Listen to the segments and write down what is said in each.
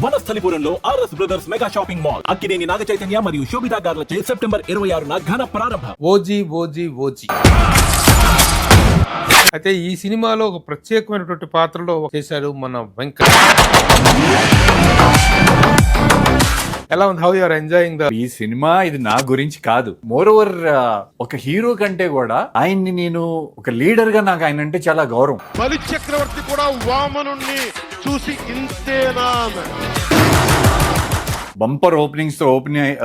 వనస్థలిపురంలో RS brothers mega shopping mall Akkineni Naga Chaitanya మరియు శోభితా గార్లచే September 26న ఘన ప్రారంభం. OG OG OG. అయితే ఈ సినిమాలో ఒక ప్రత్యేకమైనటువంటి పాత్రలో చేశాడు మన వెంకట్. ఎలా ఉంది? How you are enjoying the ఈ సినిమా? ఇది నా గురించి కాదు. మోర్ ఓవర్ ఒక హీరో కంటే కూడా ఆయన్ని నేను ఒక లీడర్ గా నాకు ఆయన అంటే చాలా గౌరవం. బలి చక్రవర్తి కూడా వామనుణ్ణి చూసి ఇంతేనా? బంపర్ ఓపెనింగ్స్ తో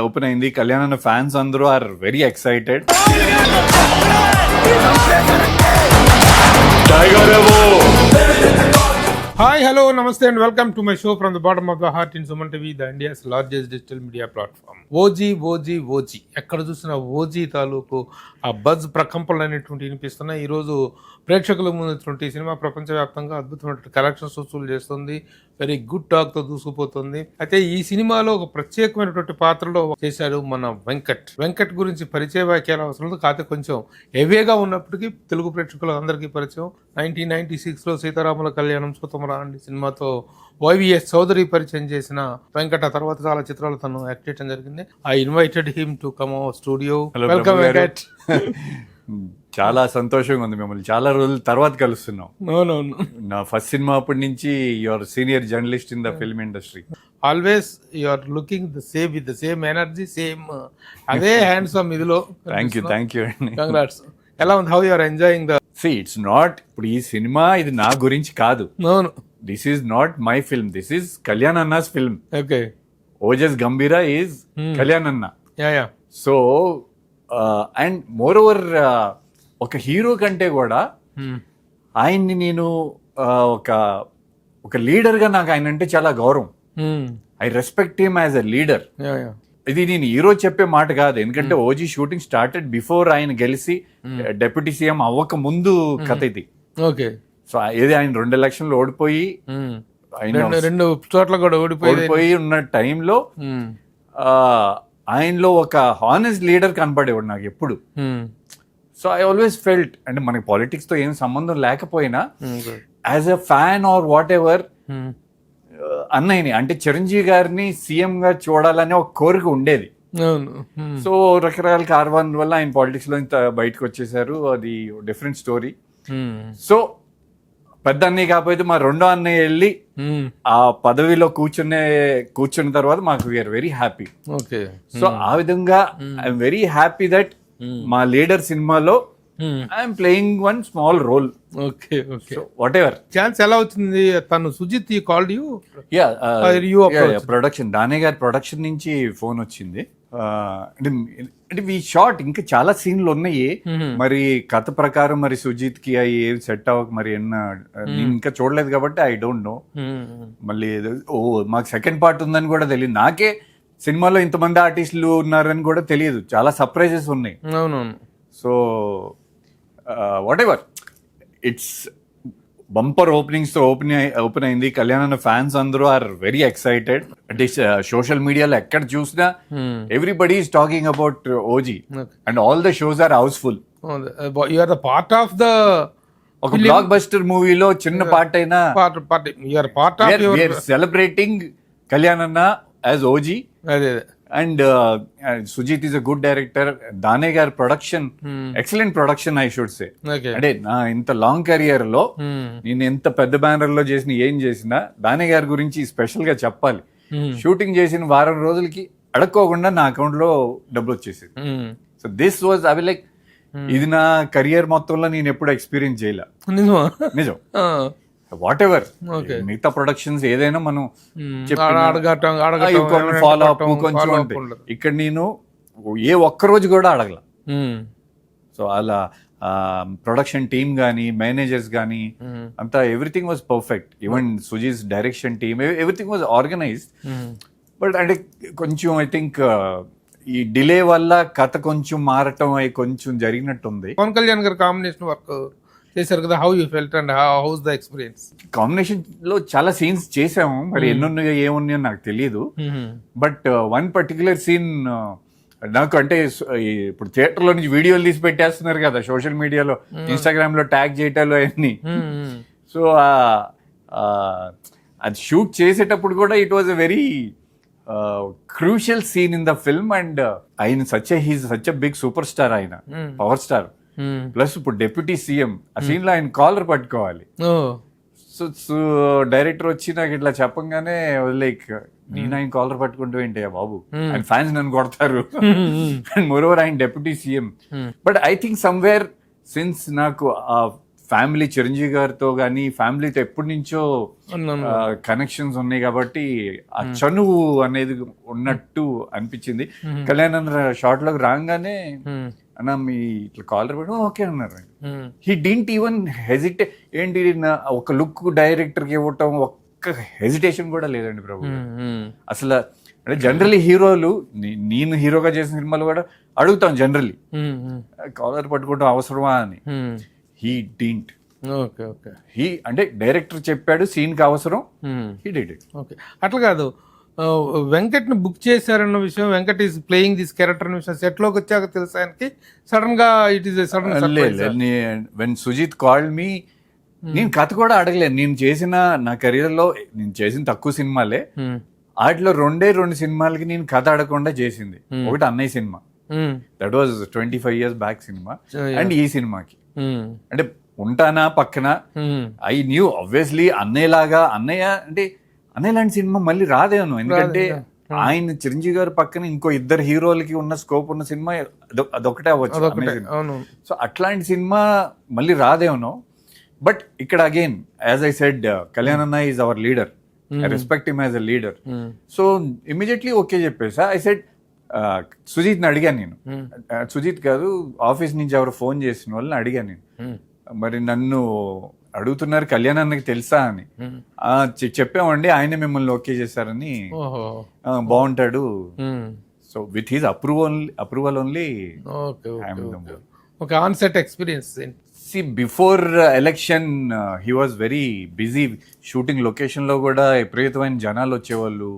ఓపెన్ అయింది. కళ్యాణ్ ఫ్యాన్స్ అందరూ are very excited. Hi hello namaste and welcome to my show from the bottom of the heart in Suman TV, the India's largest digital media platform. OG OG OG. ఎక్కడ చూసిన OG తాలూకు ఆ buzz ప్రకంపనలు అనేటువంటి వినిపిస్తున్నాయి. ఈరోజు ప్రేక్షకుల ముందుటువంటి సినిమా ప్రపంచవ్యాప్తంగా అద్భుతమైనటువంటి కలెక్షన్స్ వసూలు చేస్తుంది. వెరీ గుడ్ టాక్ తో దూసుకుపోతుంది. అయితే ఈ సినిమాలో ఒక ప్రత్యేకమైనటువంటి పాత్రలో చేశాడు మన వెంకట్. వెంకట్ గురించి పరిచయ వ్యాఖ్యలు అవసరం లేదు, కాకపోతే కొంచెం హెవీగా ఉన్నప్పటికీ తెలుగు ప్రేక్షకులు అందరికీ పరిచయం. 1996లో సీతారాముల కళ్యాణం సుతమరాండి సినిమాతో వైవిఎస్ చౌదరి పరిచయం చేసిన వెంకట తర్వాత చాలా చిత్రాలు తను యాక్ట్ చేయడం జరిగింది. I invited him to come our studio. Welcome Venkat. చాలా సంతోషంగా ఉంది, మిమ్మల్ని చాలా రోజుల తర్వాత కలుస్తున్నాం. అవునవును, నా ఫస్ట్ సినిమా అప్పటి నుంచి your senior journalist in the film industry. Always you are looking the same with the same energy, same అదే హ్యాండ్సమ్ ఇదిలో. థ్యాంక్ యూ అండి. కంగ్రాట్స్. ఎలా ఉంది? How you are enjoying the it's not ఇప్పుడు ఈ సినిమా ఇది నా గురించి కాదు. అవును, this is not my film, this is Kalyan అన్నాస్ film. Okay. Ojas Gambheera is Kalyan అన్న. Yeah. So and moreover ఒక హీరో కంటే కూడా ఆయన్ని నేను ఒక లీడర్ గా నాకు ఆయన అంటే చాలా గౌరవం. I respect him as a leader. ఇది నేను హీరో చెప్పే మాట కాదు, ఎందుకంటే ఓజీ షూటింగ్ స్టార్టెడ్ బిఫోర్ ఆయన గెలిచి డెప్యూటీ సీఎం అవ్వక ముందు కథ ఇది. ఓకే. సో ఏది ఆయన 2 ఎలక్షన్లు ఓడిపోయి ఆయన 2 చోట్ల కూడా ఓడిపోయి ఉన్న టైంలో ఆయనలో ఒక హానెస్ట్ లీడర్ కనపడేవాడు నాకు ఎప్పుడు. సో ఐ ఆల్వేస్ ఫెల్ట్, అంటే మనకి పాలిటిక్స్ తో ఏం సంబంధం లేకపోయినా as a fan or what ever అన్నయ్యని అంటే చిరంజీవి గారిని సీఎం గా చూడాలనే ఒక కోరిక ఉండేది. సో రకరకాల కారణాల వల్ల ఆయన పాలిటిక్స్ లో ఇంత బయటకు వచ్చేసారు, అది డిఫరెంట్ స్టోరీ. సో పెద్ద అన్నయ్య కాకపోతే మా రెండో అన్నయ్య వెళ్ళి ఆ పదవిలో కూర్చున్న తర్వాత మాకు వీఆర్ వెరీ హ్యాపీ. సో ఆ విధంగా ఐఎమ్ వెరీ హ్యాపీ దట్ మా లీడర్ సినిమాలో I'm playing one small role. Okay. What ever chance ఎలా వచ్చింది? తను సుజిత్ కాల్డ్ యూ? ప్రొడక్షన్ దానే గారి ప్రొడక్షన్ నుంచి ఫోన్ వచ్చింది. అంటే ఈ షార్ట్ ఇంకా చాలా సీన్లు ఉన్నాయి, మరి కథ ప్రకారం మరి సుజిత్ కి అవి ఏవి సెట్ అవ్వక మరి నేను ఇంకా చూడలేదు కాబట్టి ఐ డోంట్ నో. మళ్ళీ మాకు సెకండ్ పార్ట్ ఉందని కూడా తెలియదు, నాకే సినిమాలో ఇంతమంది ఆర్టిస్టులు ఉన్నారని కూడా తెలియదు, చాలా సర్ప్రైజెస్ ఉన్నాయి. అవునవును. So whatever it's bumper openings తో ఓపెన్ అయింది. కళ్యాణ్ ఫ్యాన్స్ అందరూ ఆర్ వెరీ ఎక్సైటెడ్. అంటే సోషల్ మీడియాలో ఎక్కడ చూసినా everybody is talking about OG and all the shows are house full. You are the part of the ఒక బ్లాక్ బస్టర్ మూవీలో చిన్న పార్ట్ అయినా సెలబ్రేటింగ్ కళ్యాణ్ అన్న as OG. And Sujith is a good director. దానే గారి production excellent production I should say. అంటే నా ఇంత లాంగ్ కెరియర్ లో నేను ఎంత పెద్ద బ్యానర్ లో ఏం చేసినా దానే గారి గురించి స్పెషల్ గా చెప్పాలి. షూటింగ్ చేసిన వారం రోజులకి అడక్కోకుండా నా అకౌంట్ లో డబ్బులు వచ్చేసింది. సో దిస్ వాజ్ అవి లైక్ ఇది నా కెరియర్ మొత్తంలో నేను ఎప్పుడు ఎక్స్పీరియన్స్ చేయలే. నిజం. వాట్ ఎవర్ మిగతా ప్రొడక్షన్స్ ఏదైనా మనం ఫాలో అప్ కొంచెం ఉంటాయి, ఇక్కడ నేను ఏ ఒక్క రోజు కూడా అడగల. సో అలా ప్రొడక్షన్ టీమ్ గానీ మేనేజర్స్ గానీ అంతా everything was perfect. Even Suji's direction team everything was organised. But అంటే కొంచెం ఐ థింక్ ఈ డిలే వల్ల కథ కొంచెం మారటం అయి కొంచెం జరిగినట్టుంది. పవన్ కళ్యాణ్ గారు కాంబినేషన్ వర్క్ చేశారు కదా, how you felt and house the experience? Combination లో చాలా సీన్స్ చేసాము, మరి ఎన్నున్నాయో ఏమున్నాయో నాకు తెలియదు. బట్ వన్ పర్టికులర్ సీన్ నాకు అంటే ఇప్పుడు థియేటర్ లో నుంచి వీడియోలు తీసి పెట్టేస్తున్నారు కదా సోషల్ మీడియాలో, ఇన్స్టాగ్రామ్ లో ట్యాగ్ చేయటాలు అన్ని. సో అది షూట్ చేసేటప్పుడు కూడా it was a very crucial scene in the film. And ఆయన he's such a big super star, ఆయన పవర్ స్టార్, ప్లస్ ఇప్పుడు డెప్యూటీ సీఎం. ఆ సీన్ లో ఆయన కాలర్ పట్టుకోవాలి. సో డైరెక్టర్ వచ్చి నాకు ఇట్లా చెప్పంగానే లైక్ నేను ఆయన కాలర్ పట్టుకుంటూ ఏంటయ్యా బాబు, ఆయన ఫ్యాన్స్ నన్ను కొడతారు. అండ్ మోరోవర్ ఆయన deputy CM. But I think somewhere since నాకు ఆ ఫ్యామిలీ చిరంజీవి గారితో కానీ ఫ్యామిలీతో ఎప్పటి నుంచో కనెక్షన్స్ ఉన్నాయి కాబట్టి ఆ చనువు అనేది ఉన్నట్టు అనిపించింది. కళ్యాణ్ షార్ట్ లోకి రాగానే అన్న మీ ఇట్లా కాలర్ పెట్టి ఓకే అన్నారు. He didn't even hesitate. ఏంటి ఒక లుక్ డైరెక్టర్ కి ఇవ్వటం ఒక్క హెజిటేషన్ కూడా లేదండి ప్రభు. అసలు అంటే జనరల్లీ హీరోలు, నేను హీరోగా చేసిన సినిమాలు కూడా అడుగుతాం జనరల్లీ కాలర్ పట్టుకోవడం అవసరమా అని. He didn't. హీ అంటే డైరెక్టర్ చెప్పాడు సీన్ కి అవసరం, హీ డిడ్ ఇట్. ఓకే, అట్లా కాదు. వెంకట్ ని బుక్ చేశారన్న విషయం, Venkat is playing this character అన్న విషయం సెట్ లోకి వచ్చాక తెలుసు ఆయనకి. సడన్ గా it is sudden. When Sujith called me, నేను కథ కూడా అడగలేదు. నేను చేసిన నా కెరీర్ లో నేను చేసిన తక్కువ సినిమాలే, వాటిలో 2 సినిమాలకి నేను కథ అడగకుండా చేసింది. ఒకటి అన్నయ్య cinema, that was 25 years back cinema. And ఈ సినిమాకి అంటే ఉంటానా పక్కన, ఐ న్యూ ఆబ్వియస్లీ అన్నయ్య లాంటి సినిమా మళ్ళీ రాదేమో. ఎందుకంటే ఆయన చిరంజీవి గారి పక్కన ఇంకో 2 హీరోలకి ఉన్న స్కోప్ ఉన్న సినిమా అదొకటే అవ్వచ్చు. సో అట్లాంటి సినిమా మళ్ళీ రాదేమో. బట్ ఇక్కడ again as I said, Kalyan అన్న is our leader, I respect him as a leader. So immediately okay చెప్పేసా. ఐ సెడ్ సుజిత్ ని అడిగాను నేను, సుజిత్ కాదు ఆఫీస్ నుంచి ఎవరు ఫోన్ చేసిన వాళ్ళని అడిగాను నేను, మరి నన్ను అడుగుతున్నారు కళ్యాణ్ అన్నకి తెలుసా అని. చెప్పామండి, ఆయనే మిమ్మల్ని ఓకే చేశారని, బాగుంటాడు. So with his approval only. ఒక on set experience. See, before election, he was very busy shooting. Location లో కూడా విపరీతమైన జనాలు వచ్చేవాళ్ళు,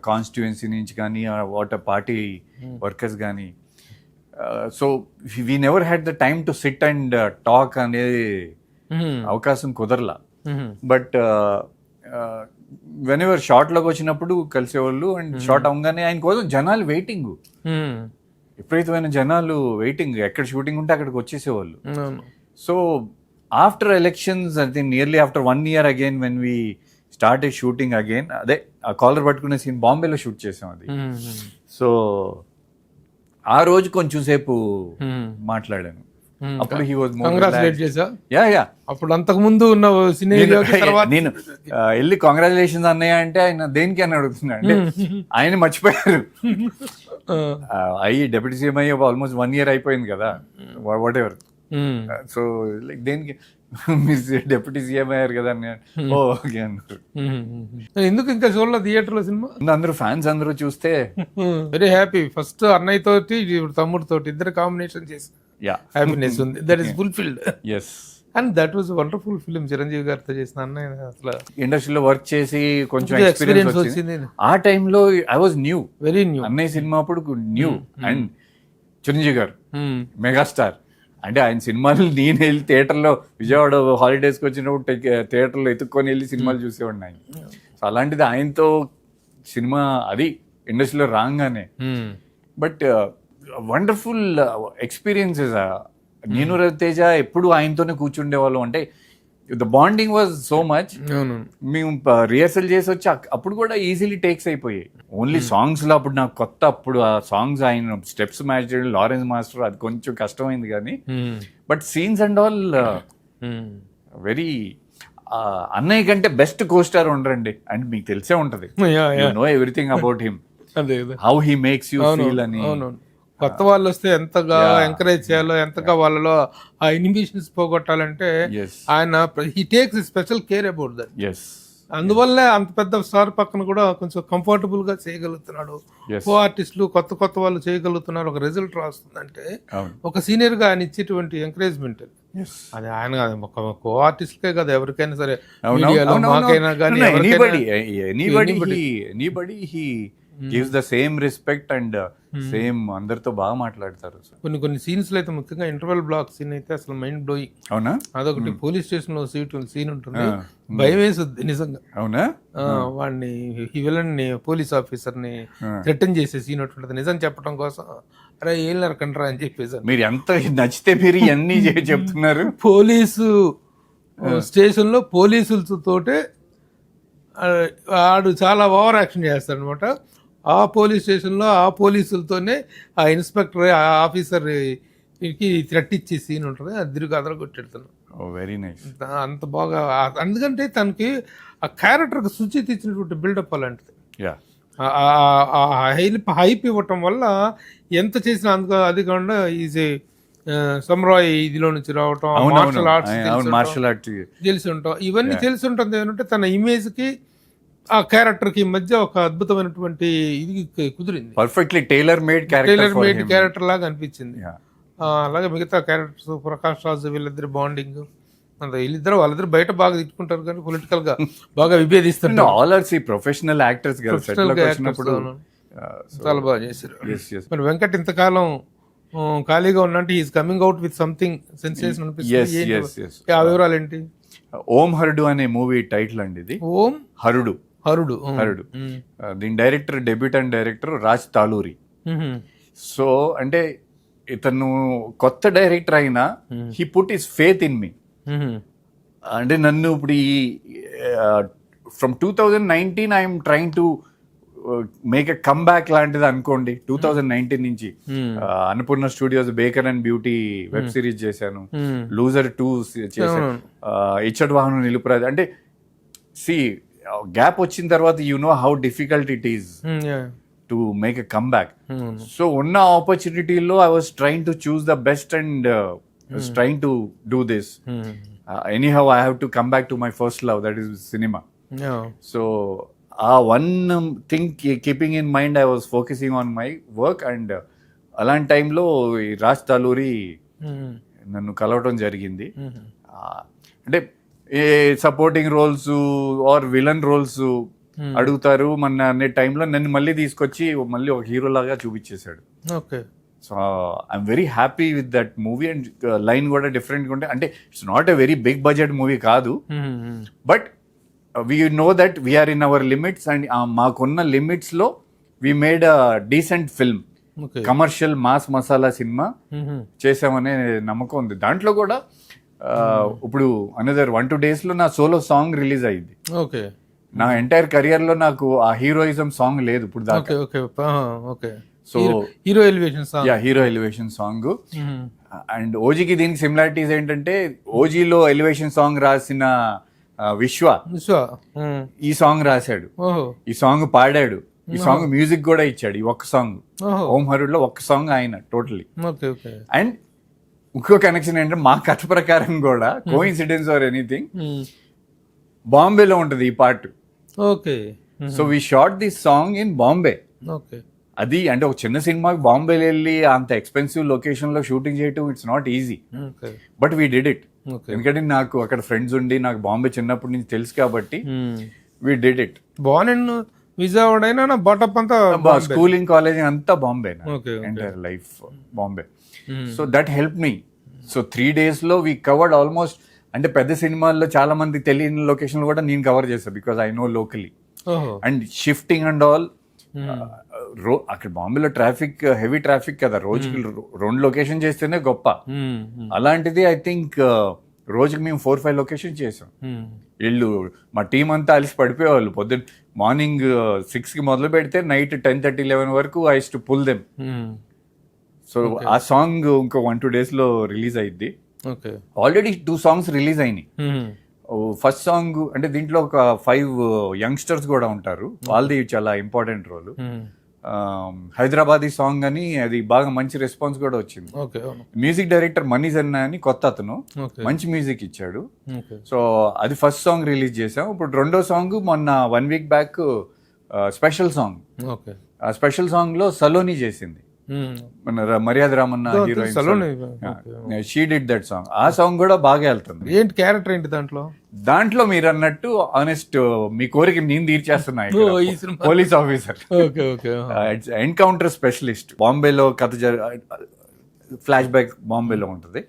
కాన్స్టిట్యుయెన్సీ నుంచి కానీ వాట్ పార్టీ వర్కర్స్ కానీ. So we never had the time to SIT and talk అనేది అవకాశం కుదరలా. బట్ వెన్ ఎవర్ షార్ట్ లోకి వచ్చినప్పుడు కలిసేవాళ్ళు. అండ్ షార్ట్ అవగానే ఆయన కోసం జనాలు వెయిటింగ్, విపరీతమైన జనాలు వెయిటింగ్. ఎక్కడ షూటింగ్ ఉంటే అక్కడికి వచ్చేసేవాళ్ళు. So after elections, I think nearly after 1 year again when we started shooting again, అదే ఆ కాలర్ పట్టుకునే సీన్ బాంబేలో షూట్ చేసాం అది. సో ఆ రోజు కొంచెం సేపు మాట్లాడాను. అప్పుడు హీ వాజ్ కంగ్రాచులేట్ చేసా. యా అప్పుడు అంతకు ముందు ఉన్న నేను వెళ్ళి కంగ్రాచులేషన్స్ అన్నయ్య అంటే ఆయన దేనికి అని అడుగుతున్నా అంటే ఆయన మర్చిపోయారు. డెప్యూటీ సీఎం అయ్యి ఆల్మోస్ట్ 1 year అయిపోయింది కదా, వాట్ ఎవర్. సో లైక్ దేనికి మీరు డెప్యూటీ సీఎం అయ్యారు కదా అని ఓకే అన్నారు. ఎందుకు ఇంకా చూడలేదు థియేటర్ లో సినిమా? అందరూ ఫ్యాన్స్ అందరూ చూస్తే వెరీ హ్యాపీ. ఫస్ట్ అన్నయ్య తోటి తమ్ముడు తోటి ఇద్దరు కాంబినేషన్ చేసి హ్యాపీనెస్ ఉంది. That is fulfilled. Yes. And that was wonderful film. Chiranjeevi గారితో చేసిన అన్నయ్య అసలు ఇండస్ట్రీలో వర్క్ చేసి కొంచెం ఎక్స్పీరియన్స్ వచ్చింది. ఆ టైంలో I was new, very new. అన్నయ్య సినిమా అప్పుడు న్యూ. అండ్ చిరంజీవి గారు మెగాస్టార్. అంటే ఆయన సినిమాలు నేను వెళ్ళి థియేటర్లో విజయవాడ హాలిడేస్కి వచ్చినప్పుడు థియేటర్లో ఎత్తుక్కొని వెళ్ళి సినిమాలు చూసేవాడిని ఆయన. సో అలాంటిది ఆయనతో సినిమా అది ఇండస్ట్రీలో రాగానే. But wonderful experiences. నేను రవితేజ ఎప్పుడు ఆయనతోనే కూర్చుండేవాళ్ళం. అంటే the bonding was so much. మేము రిహర్సల్ చేసి వచ్చి అప్పుడు కూడా ఈజీలీ టేక్స్ అయిపోయాయి. ఓన్లీ సాంగ్స్ లో అప్పుడు నాకు కొత్త, అప్పుడు ఆ సాంగ్స్ ఆయన స్టెప్స్ మ్యాచ్ చేయడం, లారెన్స్ మాస్టర్, అది కొంచెం కష్టమైంది కానీ. But scenes and all very. అన్నయ్య కంటే బెస్ట్ కోస్టార్ ఉండరండి. అండ్ మీకు తెలిసే ఉంటది, know everything about him, how he makes you feel అని. కొత్త వాళ్ళు వస్తే ఎంతగా ఎంకరేజ్ చేయాలో, ఎంతగా వాళ్ళలో ఆ ఇన్హిబిషన్స్ పోగొట్టాలంటే ఆయన he takes special care about that. అందువల్లే అంత పెద్ద స్టార్ పక్కన కూడా కొంచెం కంఫర్టబుల్ గా చేయగలుగుతున్నాడు. కో ఆర్టిస్టులు కొత్త వాళ్ళు చేయగలుగుతున్నారు. ఒక రిజల్ట్ రాస్తుందంటే ఒక సీనియర్ గా ఆయన ఇచ్చేటువంటి ఎంకరేజ్మెంట్ అది. ఆయన ఒక కో ఆర్టిస్ట్కే కదా, ఎవరికైనా సరే, మాకైనా కానీ gives the same respect and same అందరితో బాగా మాట్లాడతారు. కొన్ని సీన్స్ లో అయితే ముఖ్యంగా ఇంటర్వెల్ బ్లాక్ సీన్ అయితే అసలు మైండ్ బ్లోయింగ్. అవునా? అదొకటి పోలీస్ స్టేషన్ లో సీన్ ఉంటుంది, భయం వేసుద్ది నిజంగా. అవునా? వాడిని ఈ విలన్ ని పోలీస్ ఆఫీసర్ ని థ్రెటన్ చేసే సీన్ ఉంటుంది. నిజం చెప్పడం కోసం అరే ఏం నరకంటారా అని చెప్పేసి. మీరు ఎంత నచ్చితే మీరు ఇవన్నీ చెప్తున్నారు. పోలీసు స్టేషన్ లో పోలీసులతోటే ఆడు చాలా ఓవర్ యాక్షన్ చేస్తాడు అనమాట. ఆ పోలీస్ స్టేషన్లో ఆ పోలీసులతోనే ఆ ఇన్స్పెక్టర్ ఆ ఆఫీసర్కి థ్రెట్ ఇచ్చే సీన్ ఉంటుంది. అది తిరిగి అదరగొట్టెడుతున్నాను. Very nice. అంత బాగా, ఎందుకంటే తనకి ఆ క్యారెక్టర్కి శుచిత ఇచ్చినటువంటి బిల్డప్ అలాంటిది. హైప్ ఇవ్వటం వల్ల ఎంత చేసినా అందుకు అది కాకుండా ఈజ్ సమ్రాయ్ ఇదిలో నుంచి రావటం, మార్షల్ ఆర్ట్స్ తెలిసి ఉంటాం, ఇవన్నీ తెలిసి ఉంటుంది. ఏంటంటే తన ఇమేజ్ కి ఆ క్యారెక్టర్ కి మధ్య ఒక అద్భుతమైనటువంటి ఇది కుదిరింది. పర్ఫెక్ట్లీ టైలర్ మేడ్ క్యారెక్టర్ లాగా అనిపించింది. అలాగే మిగతా క్యారెక్టర్స్ ప్రకాష్ రాజ్ వీళ్ళిద్దరు బాండింగ్, వాళ్ళిద్దరు బయట బాగా తిట్టుకుంటారు కానీ పొలిటికల్ గా బాగా విభేదిస్తారు. All are see professional actors చాలా బాగా చేశారు. మరి వెంకట్ ఇంతకాలం ఖాళీగా ఉన్నట్టు is coming out with something sensation అనిపిస్తుంది. ఆ వివరాలు ఏంటి? ఓం హరుడు అనే మూవీ టైటిల్ అండి ఇది. ఓం హరుడు. దీని director, debutant director Raj Taluri. So అంటే ఇతను కొత్త డైరెక్టర్ అయినా he put his faith in me. అంటే నన్ను ఇప్పుడు ఈ from 2019 I'm trying to make a comeback లాంటిది అనుకోండి. 2019 నుంచి Annapurna Studios Baker and Beauty web series చేశాను, లూజర్ 2 చేశాను, ఇచ్చటి వాహనం నిలుపురాదు. అంటే సి గ్యాప్ వచ్చిన తర్వాత you know how difficult it is to make a comeback. So ఉన్న ఆపర్చునిటీలో I was trying to choose the best and trying to do this. Anyhow I have to come back to my first love, that is cinema. So ఆ one thing keeping in mind I was focusing on my work. And అలాంటి టైంలో ఈ రాజ్ తాలూరి నన్ను కలవటం జరిగింది. అంటే ఏ supporting roles are villain roles అడుగుతారు మన అనే టైంలో నన్ను మళ్ళీ తీసుకొచ్చి మళ్ళీ ఒక హీరో లాగా చూపించేశాడు. Okay. So I'm very happy with that movie. And line కూడా డిఫరెంట్గా ఉంటాయి. అంటే it's not a very big budget movie కాదు, but we know that we are in our limits and maakunna limits lo we made a decent film. Commercial mass masala cinema చేసామనే నమ్మకం ఉంది. దాంట్లో కూడా ఇప్పుడు అనదర్ 1-2 days లో నా solo song release అయ్యింది. Okay. నా ఎంటైర్ కెరియర్ లో నాకు ఆ హీరోయిజం సాంగ్ లేదు ఇప్పుడు దాకా. Okay. So hero elevation song. And ఓజీకి దీనికి సిమిలారిటీస్ ఏంటంటే ఓజీలో ఎలివేషన్ సాంగ్ రాసిన విశ్వ ఈ సాంగ్ రాశాడు, ఈ సాంగ్ పాడాడు, ఈ సాంగ్ మ్యూజిక్ కూడా ఇచ్చాడు. ఈ ఒక్క సాంగ్ ఓం హరుడులో ఒక్క సాంగ్ ఆయన టోటలీ. అండ్ ఇంకో కనెక్షన్ ఏంటంటే మా కథ ప్రకారం కూడా కోఇన్సిడెన్స్ ఆర్ ఎనీథింగ్ బాంబేలో ఉంటది ఈ part. Okay. So we shot this song in Bombay. Okay. అది అంటే ఒక చిన్న సినిమాకి బాంబేలో వెళ్ళి అంత ఎక్స్పెన్సివ్ లొకేషన్ లో షూటింగ్ చేయటం it's not easy, but we did it. ఎందుకంటే నాకు అక్కడ ఫ్రెండ్స్ ఉండి నాకు బాంబే చిన్నప్పటి నుంచి తెలుసు కాబట్టి వి డిడ్ ఇట్. విజయవాడ అయినా బాటప్ అంతా స్కూలింగ్ కాలేజ్ అంతా Bombay, entire life Bombay. So that help me. So 3 days లో వీ కవర్డ్ ఆల్మోస్ట్, అంటే పెద్ద సినిమాల్లో చాలా మంది తెలియని లొకేషన్ కూడా నేను కవర్ చేస్తాను because I know locally. And shifting and all అక్కడ బాంబేలో ట్రాఫిక్ హెవీ ట్రాఫిక్ కదా, రోజుకి 2 లొకేషన్ చేస్తేనే గొప్ప. అలాంటిది ఐ థింక్ రోజుకి మేము 4-5 లొకేషన్ చేసాం. వీళ్ళు మా టీం అంతా అలిసి పడిపోయేవాళ్ళు. పొద్దున్న మార్నింగ్ 6కి మొదలు పెడితే నైట్ 10-11 వరకు I to pull them. So ఆ సాంగ్ ఇంకో 1-2 days లో రిలీజ్ అయ్యిద్ది. ఆల్రెడీ 2 songs రిలీజ్ అయినాయి. ఫస్ట్ సాంగ్ అంటే దీంట్లో ఒక 5 యంగ్స్టర్స్ కూడా ఉంటారు, వాళ్ళది చాలా ఇంపార్టెంట్ రోల్. హైదరాబాదీ సాంగ్ అని అది బాగా మంచి రెస్పాన్స్ కూడా వచ్చింది. మ్యూజిక్ డైరెక్టర్ మనీజ్ అన్న అని కొత్త అతను మంచి మ్యూజిక్ ఇచ్చాడు. సో అది ఫస్ట్ సాంగ్ రిలీజ్ చేసాం. ఇప్పుడు రెండో సాంగ్ మొన్న 1 week బ్యాక్ స్పెషల్ సాంగ్. ఆ స్పెషల్ సాంగ్ లో సలోని చేసింది. మన మర్యాద రామన్న సలోనే. Heroine she did that song. ఆ సాంగ్ కూడా బాగా వెళ్తుంది. ఏంటి క్యారెక్టర్ ఏంటి దాంట్లో? దాంట్లో మీరు అన్నట్టు ఆనెస్ట్ మీ కోరిక నేను తీర్చేస్తున్నా. ఈ cinema. Police officer, okay okay. Encounter specialist. బాంబేలో కథ ఫ్లాష్ బ్యాక్ బాంబేలో ఉంటుంది,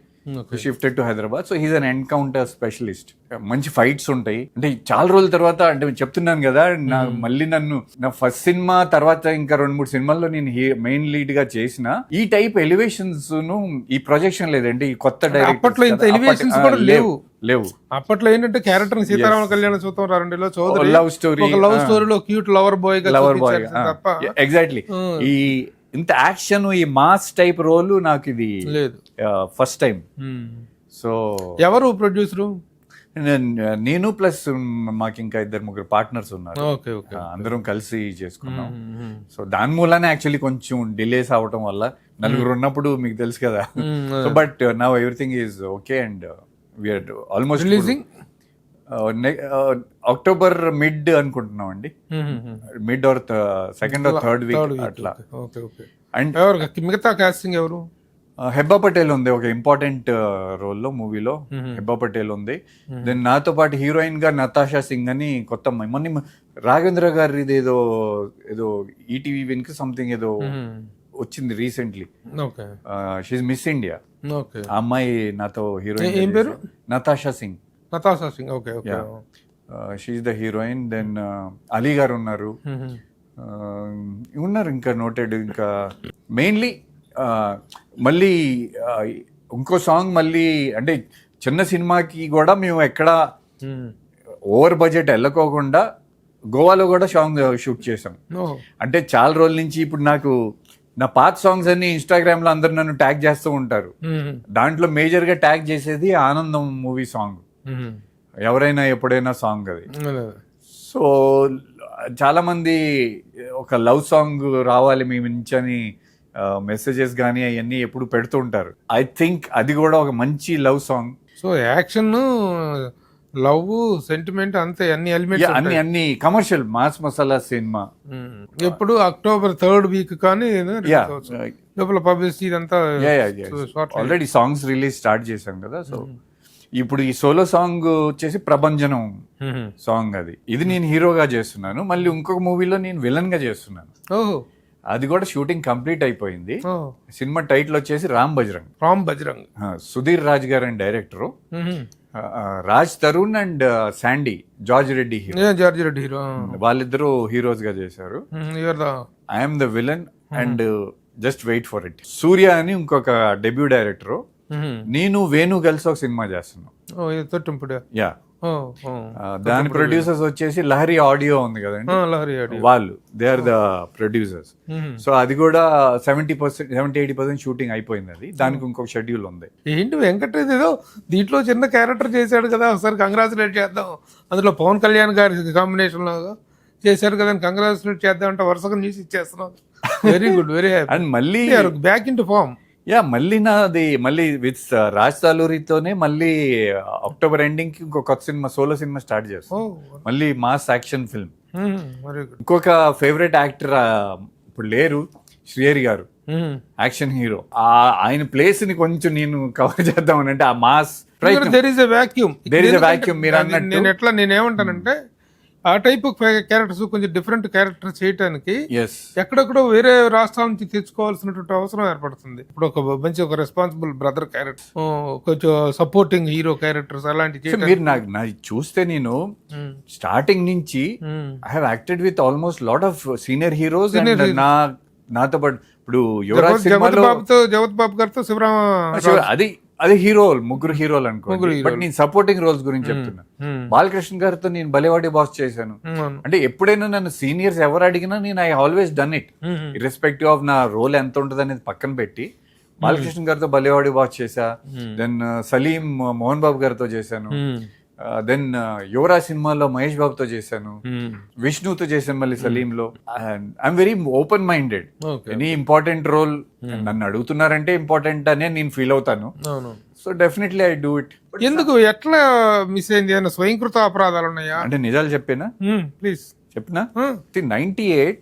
shifted to Hyderabad. So he's an encounter specialist. మంచి ఫైట్స్ ఉంటాయి. అంటే చాలా రోజుల తర్వాత, అంటే చెప్తున్నాను కదా, మళ్ళీ నా ఫస్ట్ సినిమా తర్వాత ఇంకా 2-3 సినిమాల్లో నేను మెయిన్ లీడ్ గా చేసిన ఈ టైప్ ఎలివేషన్స్ ఈ ప్రొజెక్షన్ లేదంటే ఈ కొత్త అప్పట్లో ఇంత ఎలివేషన్స్ కూడా లేవు. అప్పట్లో ఏంటంటే క్యారెక్టర్ సీతారామ కళ్యాణ సూత్రం 2లో చౌదరి లవ్ స్టోరీ, లవ్ స్టోరీలో క్యూట్ లవర్ బాయ్ తప్ప ఎగ్జాక్ట్లీ ఈ ఇంత యాక్షన్ ఈ మాస్ టైప్ రోల్ నాకు ఇది లేదు, ఫస్ట్ టైం. సో ఎవరు ప్రొడ్యూసరు? నేను ప్లస్ మాకు ఇంకా 2-3 పార్ట్నర్స్ ఉన్నారు. అందరం కలిసి చేసుకున్నాం. సో దాని మూలానే యాక్చువల్లీ కొంచెం డిలేస్ అవటం వల్ల, నలుగురు ఉన్నప్పుడు మీకు తెలుసు కదా. So but now everything is okay and we're almost releasing October mid అనుకుంటున్నాం అండి. Mid or second or third week అట్లా. అండ్ మిగతా కాస్టింగ్ ఎవరు? హెబ్బా పటేల్ ఉంది ఒక ఇంపార్టెంట్ రోల్లో మూవీలో. హెబ్బా పటేల్ ఉంది. దెన్ నాతో పాటు హీరోయిన్ గా నతాషా సింగ్ అని కొత్త మొన్న రాఘవేంద్ర గారి ఏదో ఈటీవీ విన్ కి సంథింగ్ ఏదో వచ్చింది రీసెంట్లీ. She miss India. ఆ అమ్మాయి నాతో హీరోయిన్. ఏం పేరు? Natasha Singh. Okay okay. She's the heroine. Then Ali గారు ఉన్నారు. ఉన్నారు ఇంకా నోటెడ్. ఇంకా మెయిన్లీ మళ్ళీ ఇంకో సాంగ్ మళ్ళీ, అంటే చిన్న సినిమాకి కూడా మేము ఎక్కడ ఓవర్ బడ్జెట్ వెళ్ళకోకుండా గోవాలో కూడా సాంగ్ షూట్ చేసాం. అంటే చాలా రోజుల నుంచి ఇప్పుడు నాకు నా పాత సాంగ్స్ అన్ని ఇన్స్టాగ్రామ్ లో అందరు నన్ను ట్యాగ్ చేస్తూ ఉంటారు. దాంట్లో మేజర్ గా ట్యాగ్ చేసేది ఆనందం మూవీ సాంగ్, ఎవరైనా ఎప్పుడైనా సాంగ్ అది. సో చాలా మంది ఒక లవ్ సాంగ్ రావాలి మీ నుంచి అని మెసేజెస్ కానీ అవన్నీ ఎప్పుడు పెడుతూ ఉంటారు. ఐ థింక్ అది కూడా ఒక మంచి love song. So action, love, sentiment అంతే అన్ని ఎలిమెంట్స్ అన్ని కమర్షియల్ మాస్ మసాలా సినిమా. ఎప్పుడు అక్టోబర్ 3rd వీక్ కానీ లోపల పబ్లిసిటీ ఇదంతా. ఆల్రెడీ సాంగ్స్ రిలీజ్ స్టార్ట్ చేశాం కదా. సో ఇప్పుడు ఈ సోలో సాంగ్ వచ్చేసి ప్రభంజనం సాంగ్. ఇది నేను హీరోగా చేస్తున్నాను. మళ్ళీ ఇంకొక మూవీలో నేను విలన్ గా చేస్తున్నాను. అది కూడా షూటింగ్ కంప్లీట్ అయిపోయింది. సినిమా టైటిల్ వచ్చేసి రామ్ బజరంగ్. సుధీర్ రాజ్ గారు and director, Raj Tarun and Sandy George Reddy hero. వాళ్ళిద్దరూ హీరోస్ గా చేశారు. I'm the villain and just wait for it. Surya అని ఇంకొక డెబ్యూ డైరెక్టర్, నేను వేణు కలిసి ఒక సినిమా చేస్తున్నాం. యా, దాని ప్రొడ్యూసర్స్ వచ్చేసి లహరి ఆడియో ఉంది కదండి, వాళ్ళు they are the producers. So అది కూడా 70-80% షూటింగ్ అయిపోయింది. అది దానికి ఇంకొక షెడ్యూల్ ఉంది. ఏంటి వెంకటేష్ ఏదో దీంట్లో చిన్న క్యారెక్టర్ చేశాడు కదా, ఒకసారి కంగ్రాచులేట్ చేద్దాం. అందులో పవన్ కళ్యాణ్ గారి కాంబినేషన్ లాగా చేశారు కదా, కంగ్రాచులేట్ చేద్దాం అంటే వరుసగా న్యూస్ ఇచ్చేస్తున్నాం. Very good, very happy. And మళ్ళీ బ్యాక్ ఇన్ టు ఫార్మ్. మళ్ళీ నాది మళ్ళీ విత్ రాజ్ తాలూరితోనే మళ్ళీ అక్టోబర్ ఎండింగ్ కి ఇంకో కొత్త సినిమా, సోలో సినిమా స్టార్ట్ చేస్తాం. మళ్ళీ మాస్ యాక్షన్ ఫిల్మ్. ఇంకొక ఫేవరెట్ యాక్టర్ ఇప్పుడు లేరు, శ్రీహరి గారు, యాక్షన్ హీరో. ఆయన ప్లేస్ ని కొంచెం నేను కవర్ చేద్దామని అంటే ఆ mass there is a vacuum. మీరు అన్నట్టు నేనేమంటానంటే ఆ టైప్ క్యారెక్టర్స్ కొంచెం డిఫరెంట్ క్యారెక్టర్ చేయడానికి ఎక్కడెక్కడో వేరే రాష్ట్రాల నుంచి తెచ్చుకోవాల్సినటువంటి అవసరం ఏర్పడుతుంది. ఇప్పుడు ఒక రెస్పాన్సిబుల్ బ్రదర్ క్యారెక్టర్, కొంచెం సపోర్టింగ్ హీరో క్యారెక్టర్స్ అలాంటి మీరు నాకు చూస్తే నేను స్టార్టింగ్ నుంచి I have acted with almost lot of senior heroes. నాతో పాటు ఇప్పుడు యువరాజ్ జగత్ బాబు గారితో శివరామ, అది హీరో, ముగ్గురు హీరోలు అనుకోండి. బట్ నేను సపోర్టింగ్ రోల్స్ గురించి చెప్తున్నా. బాలకృష్ణ గారితో నేను బలేవాడి బాస్ చేశాను. అంటే ఎప్పుడైనా నన్ను సీనియర్స్ ఎవరు అడిగినా నేను I always done it, irrespective of నా రోల్ ఎంత ఉంటుంది అనేది పక్కన పెట్టి. బాలకృష్ణ గారితో బలేవాడి బాస్ చేశా. దెన్ సలీం మోహన్ బాబు గారితో చేశాను. దెన్ యువరాజ్ సినిమాలో మహేష్ బాబుతో చేశాను. విష్ణుతో చేశాను మళ్ళీ సలీం లో. I'm very open minded. Any important role నన్ను అడుగుతున్నారంటే ఇంపార్టెంట్ అనే నేను ఫీల్ అవుతాను. So definitely I do it. ఎందుకు ఎట్లా మిస్ అయింది? ఏమైనా స్వయంకృత అపరాధాలు ఉన్నాయా? అంటే నిజాలు చెప్పేనా? ప్లీజ్ చెప్పినా. 98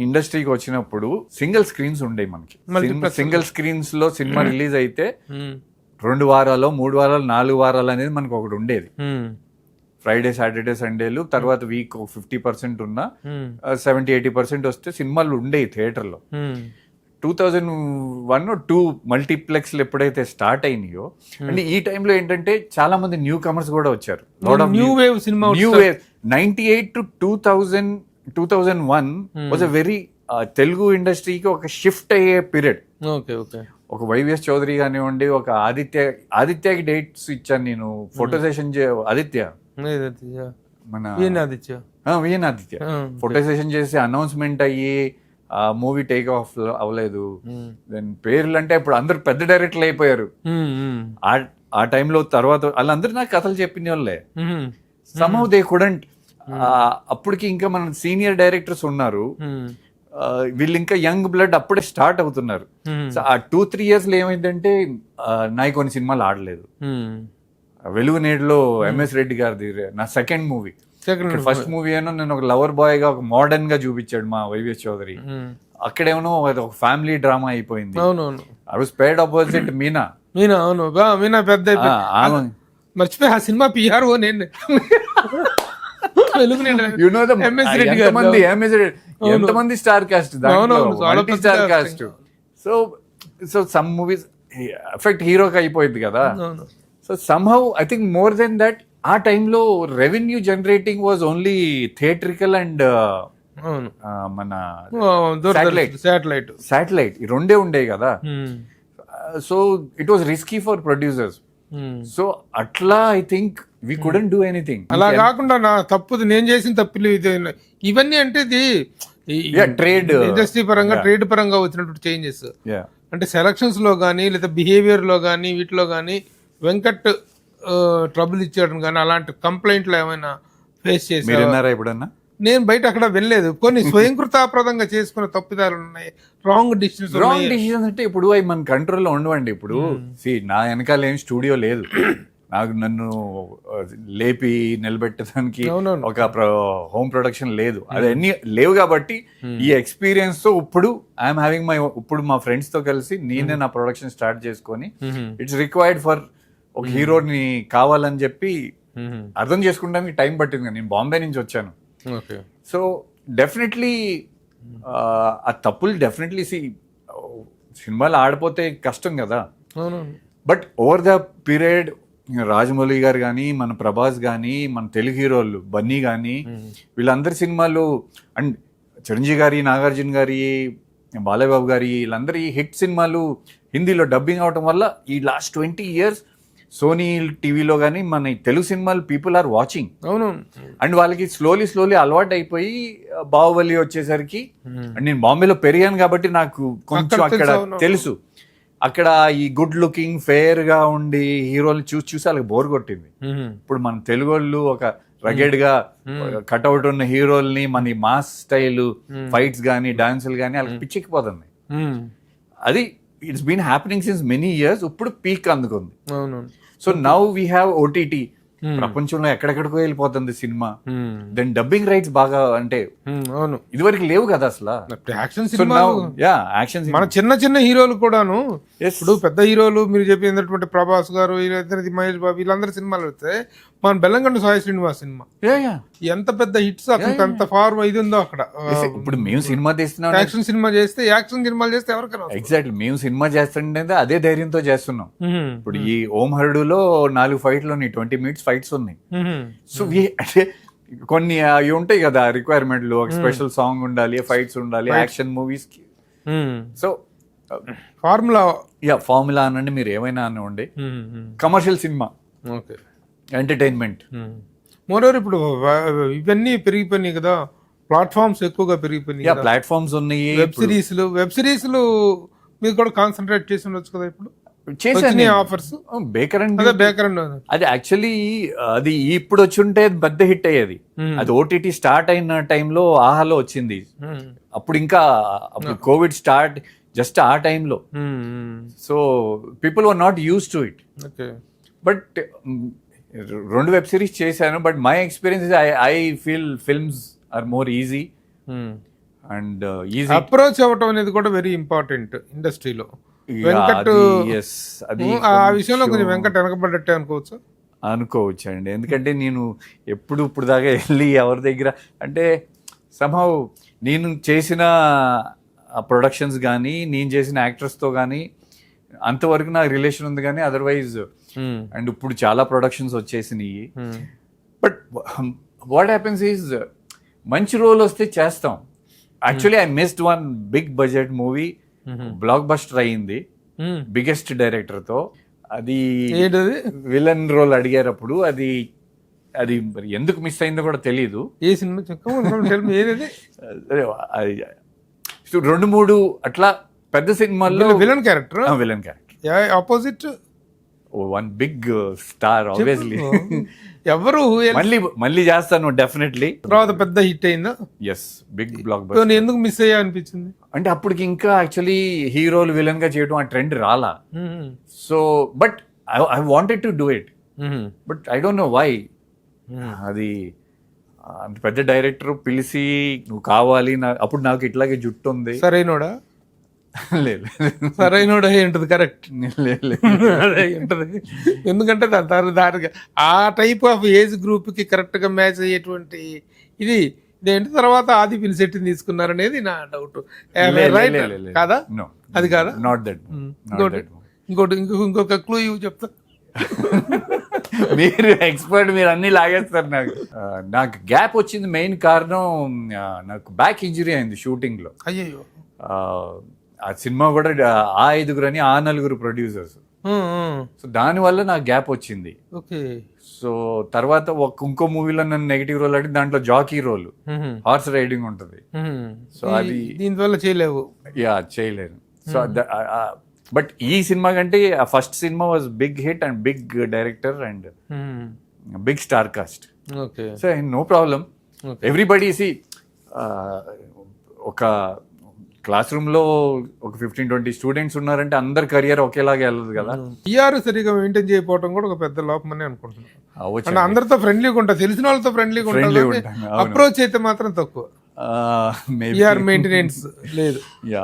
ఇండస్ట్రీకి వచ్చినప్పుడు సింగిల్ స్క్రీన్స్ ఉండేవి మనకి. Multiplex సింగిల్ స్క్రీన్స్ లో సినిమా రిలీజ్ అయితే 2 వారాలు 3 వారాలు 4 వారాలు అనేది మనకు ఒకటి ఉండేది. ఫ్రైడే సాటర్డే సండేలు, తర్వాత వీక్ 50% ఉన్న 70-80% వస్తే సినిమాలు ఉండేవి థియేటర్లో. 2001-2 మల్టీప్లెక్స్లు ఎప్పుడైతే స్టార్ట్ అయినాయో, అంటే ఈ టైంలో ఏంటంటే చాలా మంది న్యూ కమర్స్ కూడా వచ్చారు. New wave cinema, new wave 98 to 2001 was a very Telugu ఇండస్ట్రీకి ఒక షిఫ్ట్ అయ్యే పీరియడ్. Okay okay. ఒక వైవిఎస్ చౌదరి కానివ్వండి, ఒక ఆదిత్యకి డేట్స్ ఇచ్చాను నేను, ఫోటో సెషన్ ఆదిత్య మన విఎన్ ఆదిత్య ఫోటో సెషన్ చేసి అనౌన్స్మెంట్ అయ్యి ఆ మూవీ టేక్ ఆఫ్ అవ్వలేదు. దెన్ పేర్లు అంటే ఇప్పుడు అందరు పెద్ద డైరెక్టర్లు అయిపోయారు. ఆ టైంలో తర్వాత వాళ్ళందరూ నాకు కథలు చెప్పిన వాళ్ళే. Somehow they couldn't. అప్పటికి ఇంకా మన సీనియర్ డైరెక్టర్స్ ఉన్నారు, వీళ్ళు ఇంకా యంగ్ బ్లడ్ అప్పుడే స్టార్ట్ అవుతున్నారు. సో ఆ 2-3 years లో ఏమైందంటే నాకు కొన్ని సినిమాలు ఆడలేదు. వెలుగు నేడులో ఎంఎస్ రెడ్డి గారిది నా సెకండ్ మూవీ. ఫస్ట్ మూవీ ఏమో నేను ఒక లవర్ బాయ్ గా ఒక మోడర్న్ గా చూపించాడు మా వైవిఎస్ చౌదరి. అక్కడేమో ఒక ఫ్యామిలీ డ్రామా అయిపోయింది. I was paired opposite Meena. Meena పెద్ద మర్చిపోయి ఆ సినిమా పిఆర్ఓ నేను. ఎంతమంది star cast, multi star cast. So some movies effect హీరోకి అయిపోయింది కదా. So somehow I think more than that ఆ టైంలో revenue generating was only theatrical and మన శాటిలైట్ ఈ రెండే ఉండేవి కదా. So it was risky for producers. So అట్లా I think we couldn't do anything. అలా కాకుండా నా తప్పుది, నేను చేసిన తప్పులు ఇవన్నీ అంటే ఇది ట్రేడ్ ఇండస్ట్రీ పరంగా ట్రేడ్ పరంగా వచ్చినటువంటి చేంజెస్. అంటే సెలక్షన్స్ లో కానీ లేదా బిహేవియర్ లో కానీ వీటిలో కానీ వెంకట్ ట్రబుల్ ఇచ్చేయడం కానీ అలాంటి కంప్లైంట్లు ఏమైనా ఫేస్ చేసి ఎప్పుడన్నా? నేను బయట అక్కడ వెళ్ళలేదు. కొన్ని స్వయంకృతాప్రదంగా చేసుకున్న తప్పిదాలు ఉన్నాయి, రాంగ్ డిసిషన్స్ అంటే ఇప్పుడు అవి మన కంట్రోల్లో ఉండవండి. ఇప్పుడు నా వెనకాల ఏం స్టూడియో లేదు, నాకు నన్ను లేపి నిలబెట్టడానికి ఒక హోమ్ ప్రొడక్షన్ లేదు, అదన్నీ లేవు. కాబట్టి ఈ ఎక్స్పీరియన్స్ తో ఇప్పుడు ఐఎమ్ హ్యావింగ్ ఇప్పుడు మా ఫ్రెండ్స్ తో కలిసి నేనే నా ప్రొడక్షన్ స్టార్ట్ చేసుకొని, ఇట్స్ రిక్వైర్డ్ ఫర్ ఒక హీరోని కావాలని చెప్పి అర్థం చేసుకోవడానికి టైం పట్టింది. నేను బాంబే నుంచి వచ్చాను. సో డెఫినెట్లీ ఆ తప్పులు డెఫినెట్లీ సినిమాలు ఆడిపోతే కష్టం కదా. But over the period Rajamouli గారు కానీ, మన ప్రభాస్ కానీ, మన తెలుగు హీరోలు బన్నీ కానీ, వీళ్ళందరి సినిమాలు అండ్ చిరంజీవి గారి, నాగార్జున గారి, బాలయ్యబాబు గారి, వీళ్ళందరి హిట్ సినిమాలు హిందీలో డబ్బింగ్ అవటం వల్ల ఈ లాస్ట్ 20 years సోనీ టీవీలో కానీ మన తెలుగు సినిమాలు పీపుల్ ఆర్ వాచింగ్. అండ్ వాళ్ళకి స్లోలీ అలవాటు అయిపోయి బాహుబలి వచ్చేసరికి, అండ్ నేను బాంబేలో పెరిగాను కాబట్టి నాకు కొంచెం అక్కడ తెలుసు. అక్కడ ఈ గుడ్ లుకింగ్ ఫెయిర్ గా ఉండి హీరోలు చూసి వాళ్ళకి బోర్ కొట్టింది. ఇప్పుడు మన తెలుగు వాళ్ళు ఒక రగెడ్ గా కట్అవుట్ ఉన్న హీరోల్ని మన మాస్ స్టైల్ ఫైట్స్ గానీ డాన్సులు గానీ వాళ్ళకి పిచ్చెక్కిపోతుంది. అది it's been happening since many years. ఇప్పుడు పీక్ అందుకుంది. So now we have OTT. ప్రపంచంలో ఎక్కడెక్కడికో వెళ్ళిపోతుంది సినిమా. దెన్ డబ్బింగ్ రైట్స్ బాగా అంటే ఇదివరకు లేవు కదా అసలు. యాక్షన్ మన చిన్న హీరోలు కూడాను, ఇప్పుడు పెద్ద హీరోలు మీరు చెప్పినటువంటి ప్రభాస్ గారు, మహేష్ బాబు, వీళ్ళందరూ సినిమాలు వస్తే మన బెల్లంకొండ సాయి శ్రీనివాస్ సినిమా ఎంత పెద్ద హిట్స్, అతనికి అంత ఫార్ ఇది ఉందో అక్కడ. ఇప్పుడు మేము సినిమా తీస్తున్నాం, యాక్షన్ సినిమాలు చేస్తే ఎవరికైనా ఎగ్జాక్ట్లీ మేము సినిమా చేస్తుంటే అదే ధైర్యంతో చేస్తున్నాం. ఇప్పుడు ఈ ఓం హరుడులో 4 ఫైట్లు 20 minutes ఫైట్స్ ఉన్నాయి. సో అంటే కొన్ని అవి ఉంటాయి కదా రిక్వైర్మెంట్లు, ఒక స్పెషల్ సాంగ్ ఉండాలి, ఫైట్స్ ఉండాలి యాక్షన్ మూవీస్ కి. సో ఫార్ములా అనండి, మీరు ఏమైనా అనండి, కమర్షియల్ సినిమా, ఎంటర్టైన్మెంట్. మోరోవర్ ఇప్పుడు ఇవన్నీ పెరిగిపోయినాయి కదా, ప్లాట్ఫామ్స్ ఎక్కువగా పెరిగిపోయినాయి, ప్లాట్ఫామ్స్ ఉన్నాయి. వెబ్ సిరీస్లు మీరు కూడా కాన్సన్ట్రేట్ చేసి ఉండొచ్చు కదా. ఇప్పుడు ఆఫర్స్ బేకర్ అది యాక్చువల్లీ అది ఇప్పుడు వచ్చి ఉంటే పెద్ద హిట్ అయ్యేది. అది ఓటీటీ స్టార్ట్ అయిన టైంలో ఆహాలో వచ్చింది. అప్పుడు ఇంకా కోవిడ్ స్టార్ట్ జస్ట్ ఆ టైంలో. So people were not used to it. But 2 web series చేశాను. But my experience I feel films are more easy. And easy approach అవ్వటం అనేది కూడా వెరీ ఇంపార్టెంట్ ఇండస్ట్రీలో. వెంకట్ అది ఆ విషయంలో కొంచెం వెంకట్ వెనకబడ్డట్టే అనుకోవచ్చు. అనుకోవచ్చు అండి, ఎందుకంటే నేను ఇప్పుడు దాకా వెళ్ళి ఎవరి దగ్గర అంటే somehow నేను చేసిన ప్రొడక్షన్స్ కానీ నేను చేసిన యాక్టర్స్తో కానీ అంతవరకు నాకు రిలేషన్ ఉంది, కానీ అదర్వైజ్ అండ్ ఇప్పుడు చాలా ప్రొడక్షన్స్ వచ్చేసినాయి. బట్ వాట్ హ్యాపెన్స్ ఈజ్ మంచి రోల్ వస్తే చేస్తాం. Actually I missed one big budget movie, blockbuster అయ్యింది బిగ్గెస్ట్ డైరెక్టర్తో. అది విలన్ రోల్ అడిగారప్పుడు అది మరి ఎందుకు మిస్ అయిందో కూడా తెలీదు. ఏ సినిమా ఏది 2-3 అట్లా పెద్ద సినిమాల్లో villain character opposite one big star obviously. ఎవరు మళ్ళీ చేస్తాను డెఫినెట్లీ. తర్వాత పెద్ద హిట్ అయిందా? Yes, big blockbuster. ఎందుకు మిస్ అయ్యా అనిపించింది అంటే అప్పటికి ఇంకా యాక్చువల్లీ హీరోలు విలన్ గా చేయడం ఆ ట్రెండ్ రాలా. So but I wanted to do it, but I don't know why. అది అంత పెద్ద డైరెక్టర్ పిలిచి నువ్వు కావాలి, అప్పుడు నాకు ఇట్లాగే జుట్టు ఉంది. సరైనోడా? లేదు, సరైనోడా ఉంటుంది కరెక్ట్. అదే ఉంటుంది, ఎందుకంటే దానికి ఆ టైప్ ఆఫ్ ఏజ్ గ్రూప్ కి కరెక్ట్ గా మ్యాచ్ అయ్యేటువంటి ఇదేంటి తర్వాత ఆది పిలిసెట్టిని తీసుకున్నారనేది నా డౌట్. కాదా? అది కాదా? Not that. ఇంకొక క్లూ చెప్తా. మీరు ఎక్స్పర్ట్, మీరు అన్ని లాగేస్తారు. నాకు గ్యాప్ వచ్చింది మెయిన్ కారణం నాకు బ్యాక్ ఇంజరీ అయింది షూటింగ్ లో. అయ్యో, ఆ సినిమా కూడా ఆ 5 అని ఆ 4 ప్రొడ్యూసర్స్. సో దానివల్ల నాకు గ్యాప్ వచ్చింది. సో తర్వాత ఇంకో మూవీలో నన్ను నెగిటివ్ రోల్ అంటే దాంట్లో జాకీ రోల్, హార్స్ రైడింగ్ ఉంటుంది. సో అది దీనివల్ల చేయలేవు. చేయలేను. సో బట్ ఈ సినిమా కంటే ఆ first cinema was big hit and big director and big star cast. So no problem. Everybody see ఒక క్లాస్ రూమ్ లో ఒక 15-20 స్టూడెంట్స్ ఉన్నారంటే అందరి కెరియర్ ఒకేలాగా వెళ్ళదు కదా. టీఆర్ సరిగా మెయింటైన్ చేయకపోవడం కూడా ఒక పెద్ద లోపం అని అనుకుంటున్నాను. అందరితో ఫ్రెండ్లీగా ఉంటా, తెలిసిన వాళ్ళతో ఫ్రెండ్లీగా ఉంటా, అప్రోచ్ అయితే మాత్రం తక్కువ. మెయింటెనెన్స్ లేదు.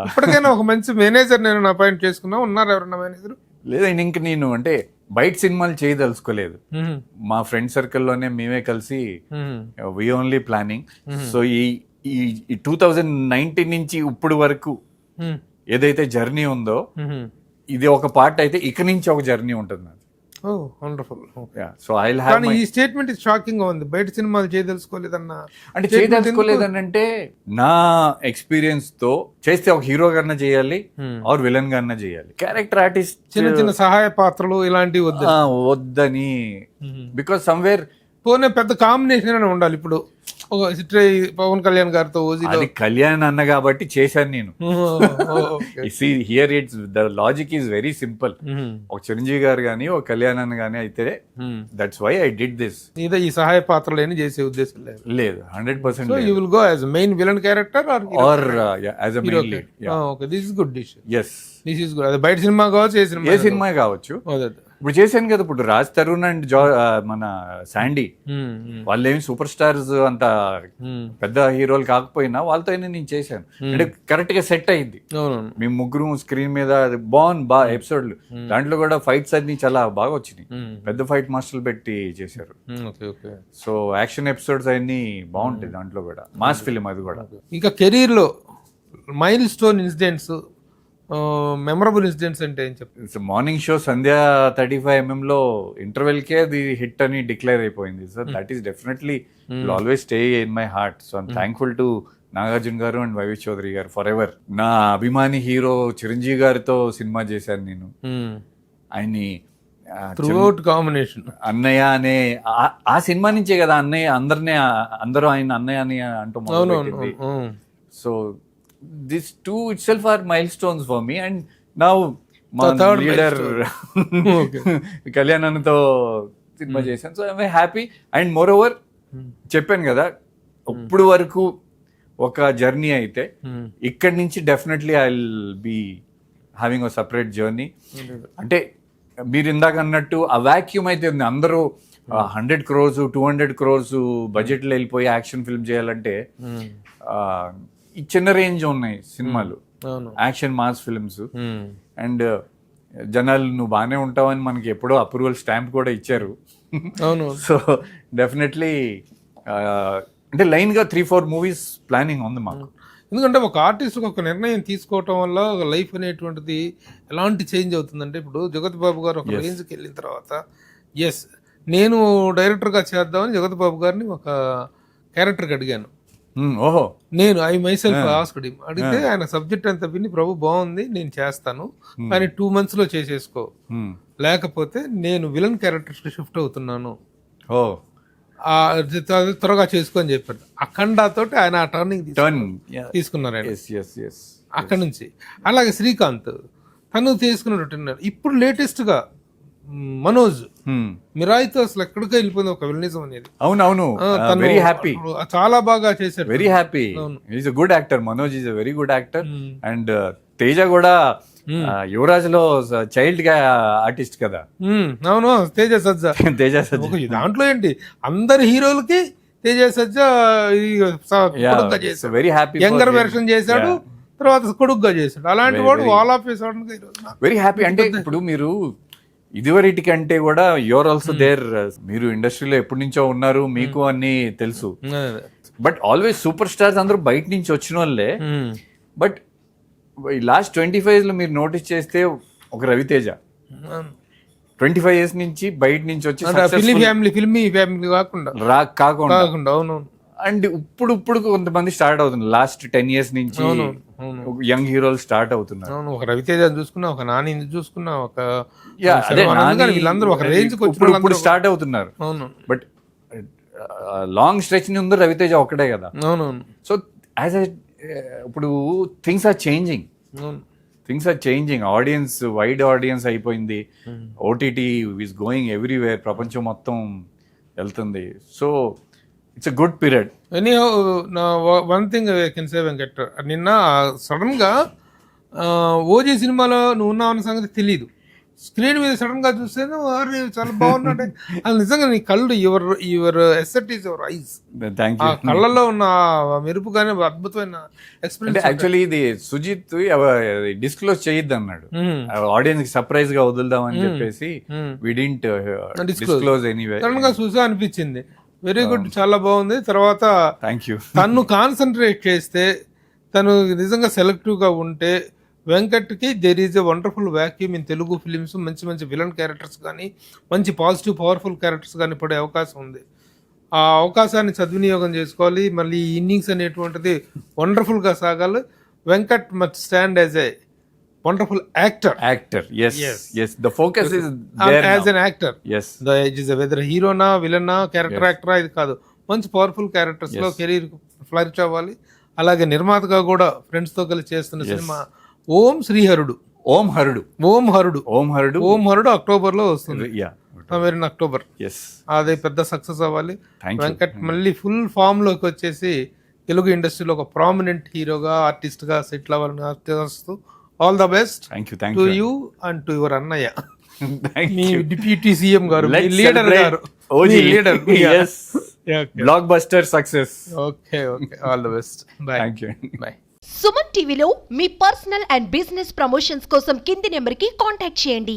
ఇప్పటికైనా ఒక మంచి మేనేజర్ నేను అపాయింట్ చేసుకున్నా, ఉన్నారు ఎవరన్నా మేనేజర్? లేదు, ఇంక నేను అంటే బయట సినిమాలు చేయదలుచుకోలేదు. మా ఫ్రెండ్ సర్కిల్లోనే మేమే కలిసి వి ఓన్లీ ప్లానింగ్. సో ఈ 2019 నుంచి ఇప్పుడు వరకు ఏదైతే జర్నీ ఉందో ఇది ఒక పార్ట్ అయితే ఇక నుంచి ఒక జర్నీ ఉంటుంది. ఈ స్టేట్మెంట్ షాకింగ్ గా ఉంది. బయట సినిమాలు చేయదలుచుకోలేదన్నా అంటే చేయదలుచుకోలేదనంటే నా ఎక్స్పీరియన్స్ తో చేస్తే ఒక హీరో కన్నా చేయాలి ఆర్ విలన్ కన్నా చేయాలి. క్యారెక్టర్ ఆర్టిస్ట్ చిన్న సహాయ పాత్రలు ఇలాంటివి వద్దని, బికాస్ సమ్వేర్ పోనీ పెద్ద కాంబినేషన్ అని ఉండాలి. ఇప్పుడు పవన్ కళ్యాణ్ గారితో అది కళ్యాణ్ అన్న కాబట్టి చేశాను నేను. Here it's the logic is very simple. ఒక చిరంజీవి గారు గానీ ఒక కళ్యాణ్ అన్న గానీ అయితే that's why I did this. ఈ సహాయ పాత్రలు ఏమి చేసే ఉద్దేశం లేదు. 100%. You will go as main villain character or as a main lead. Okay, this is good dish. yes, this is good. అది బయట సినిమా కావచ్చు, ఏ సినిమా కావచ్చు. ఇప్పుడు చేశాను కదా, ఇప్పుడు రాజ్ తరుణ్ అండ్ మన శాండీ వాళ్ళు ఏమి సూపర్ స్టార్స్ అంత పెద్ద హీరోలు కాకపోయినా వాళ్ళతో నేను చేశాను. అంటే కరెక్ట్ గా సెట్ అయింది. మేము ముగ్గురు స్క్రీన్ మీద బాగా ఎపిసోడ్లు, దాంట్లో కూడా ఫైట్స్ అన్ని చాలా బాగా వచ్చినాయి. పెద్ద ఫైట్ మాస్టర్లు పెట్టి చేశారు. సో యాక్షన్ ఎపిసోడ్స్ అన్ని బాగుంటాయి దాంట్లో కూడా. మాస్ ఫిలిం అది కూడా. ఇంకా కెరీర్ లో mile stone incidents, memorable incidents అంటే ఏం చెప్తారు? మార్నింగ్ షో సంధ్యా 35mm లో ఇంటర్వెల్ కే అది హిట్ అని డిక్లేర్ అయిపోయింది. So that is definitely always stay in my heart. So I'm thankful to Nagarjuna గారు అండ్ వైవి చౌదరి గారు ఫర్ ఎవర్. నా అభిమాని హీరో చిరంజీవి గారితో సినిమా చేశాను నేను. ఆయన్ని కాంబినేషన్ అన్నయ్య అనే ఆ సినిమా నుంచే కదా అందరూ ఆయన అన్నయ్య అని అంటూ మొదలుపెట్టింది. So these two itself are milestones for me. And now my leader Kalyan Annato సినిమా చేశాను. So I'm happy. And moreover చెప్పాను కదా, ఇప్పుడు వరకు ఒక జర్నీ అయితే ఇక్కడి నుంచి definitely I will be having a separate journey. అంటే మీరు ఇందాక అన్నట్టు ఆ వాక్యూమ్ అయితే ఉంది. అందరూ 100 crores 200 crores బడ్జెట్లో వెళ్ళిపోయి యాక్షన్ ఫిల్మ్ చేయాలంటే ఈ చిన్న రేంజ్ ఉన్నాయి సినిమాలు, అవును. Action mass films. అండ్ జనాలు నువ్వు బాగానే ఉంటావని మనకి ఎప్పుడో అప్రూవల్ స్టాంప్ కూడా ఇచ్చారు. అవును. సో డెఫినెట్లీ అంటే లైన్గా 3-4 మూవీస్ ప్లానింగ్ ఉంది మాకు. ఎందుకంటే ఒక ఆర్టిస్ట్ ఒక నిర్ణయం తీసుకోవటం వల్ల ఒక లైఫ్ అనేటువంటిది ఎలాంటి చేంజ్ అవుతుందంటే, ఇప్పుడు జగత్ బాబు గారు ఒక రేంజ్కి వెళ్ళిన తర్వాత, ఎస్ నేను డైరెక్టర్గా చేద్దామని జగత్ బాబు గారిని ఒక క్యారెక్టర్కి అడిగాను. ఓహో, నేను ఐ మైసెల్ఫ్ ఆస్క్డ్ హిమ్. అడిగితే ఆయన సబ్జెక్ట్ అంతా విని, ప్రభు బాగుంది నేను చేస్తాను కానీ 2 months లో చేసేసుకో, లేకపోతే నేను విలన్ క్యారెక్టర్స్కి షిఫ్ట్ అవుతున్నాను, త్వరగా చేసుకొని చెప్పారు. అఖండాతోటి ఆయన ఆ టర్నింగ్ తీసుకున్నారు ఆయన అక్కడి నుంచి. అలాగే శ్రీకాంత్ తను తీసుకున్నట్టున్నారు. ఇప్పుడు లేటెస్ట్గా మనోజ్ మిరాయితో అసలు ఎక్కడికో వెళ్ళిపోయింది ఒక విలనిజం అనేది. అవునవును, వెరీ హ్యాపీ, చాలా బాగా చేశారు, very happy. Is a good actor, Manoj is a very good actor. And Teja కూడా యువరాజ్ లో చైల్డ్ గా ఆర్టిస్ట్ కదా. అవును, తేజ సజ్జా. తేజ సజ్జా దాంట్లో ఏంటి అందరి హీరోలకి తేజ సజ్జా వెరీ హ్యాపీ, యంగర్ వెర్షన్ చేశాడు, తర్వాత కొడుకుగా చేశాడు. అలాంటి వాడు ఆల్ ఆఫ్ వెరీ హ్యాపీ. అంటే ఇప్పుడు మీరు ఇదివరటి కంటే కూడా యువర్ ఆల్సో దేర్, మీరు ఇండస్ట్రీలో ఎప్పటి నుంచో ఉన్నారు, మీకు అన్ని తెలుసు. బట్ ఆల్వేస్ సూపర్ స్టార్స్ అందరూ బయట నుంచి వచ్చిన వాళ్ళే. బట్ ఈ లాస్ట్ 25 years లో మీరు నోటీస్ చేస్తే ఒక రవితేజ 25 years నుంచి బయట నుంచి వచ్చి ఫిల్మీ ఫ్యామిలీ కాకుండా అవును. అండ్ ఇప్పుడు కొంతమంది స్టార్ట్ అవుతుంది, లాస్ట్ 10 years నుంచి యంగ్ హీరోలు స్టార్ట్ అవుతున్నారు. ఒక రవితేజ చూసుకున్నా, ఒక నాని చూసుకున్నా, ఒక వీళ్ళందరూ ఒక రేంజ్ ఇప్పుడు స్టార్ట్ అవుతున్నారు. బట్ లాంగ్ స్ట్రెచ్ ని ఉంది రవితేజ ఒక్కడే కదా. సో యాజ్ ఇప్పుడు things are changing, audience wide audience అయిపోయింది, ఓటీటీ ఈస్ గోయింగ్ ఎవ్రీవేర్, ప్రపంచం మొత్తం వెళ్తుంది. So it's a good period. Anyhow one thing I can say Venkat, నిన్న సడన్ గా ఓజీ సినిమాలో నువ్వు ఉన్నావు అన్న సంగతి తెలియదు, స్క్రీన్ మీద సడన్ గా చూస్తే చాలా బాగున్నాడే. అది నిజంగా నీ కళ్ళు, your asset is your eyes. ఆ కళ్ళల్లో ఉన్న మెరుపు కానీ అద్భుతమైన ఎక్స్పీరియన్స్. యాక్చువల్లీ ఇది సుజిత్ డిస్క్లోజ్ చేయొద్దు అన్నాడు, ఆడియన్స్ కి సర్ప్రైజ్ గా వదులుదాం అని చెప్పేసి వి డిడ్ంట్ డిస్క్లోజ్ ఎనీవే. సడన్ గా చూసా అనిపించింది, వెరీ గుడ్, చాలా బాగుంది. తర్వాత థ్యాంక్ యూ. తను కాన్సన్ట్రేట్ చేస్తే, తను నిజంగా సెలెక్టివ్ గా ఉంటే, వెంకట్కి there is a wonderful vacuum in Telugu films. మంచి మంచి విలన్ క్యారెక్టర్స్ కానీ, మంచి పాజిటివ్ పవర్ఫుల్ క్యారెక్టర్స్ కానీ పడే అవకాశం ఉంది. ఆ అవకాశాన్ని సద్వినియోగం చేసుకోవాలి. మళ్ళీ ఈ ఇన్నింగ్స్ అనేటువంటిది వండర్ఫుల్గా సాగాలి. Venkat must stand as a wonderful actor. The focus is there as an actor. Yes. Whether హీరోనా, విలనా, క్యారెక్టర్ యాక్టరా, ఇది కాదు, మంచి పవర్ఫుల్ క్యారెక్టర్స్ లో కెరీర్ ఫ్లరిష్ అవ్వాలి. అలాగే నిర్మాతగా కూడా ఫ్రెండ్స్ తో కలిసి చేస్తున్న సినిమా ఓం హరుడు అక్టోబర్ లో వస్తుంది. అక్టోబర్ అదే పెద్ద సక్సెస్ అవ్వాలి. వెంకట్ మళ్ళీ ఫుల్ ఫామ్ లోకి వచ్చేసి తెలుగు ఇండస్ట్రీలో ఒక ప్రామినెంట్ హీరోగా, ఆర్టిస్ట్ గా సెటిల్ అవ్వాలని ఆశిస్తూ all the best to you and to your అన్నయ్య, మీ డిప్యూటీ సీఎం గారు, లీడర్ గారు, leader. Block buster success. Okay, all the best. Thank you. By. Suman టీవీలో మీ పర్సనల్ అండ్ బిజినెస్ ప్రమోషన్స్ కోసం కింది నెంబర్కి కాంటాక్ట్ చేయండి.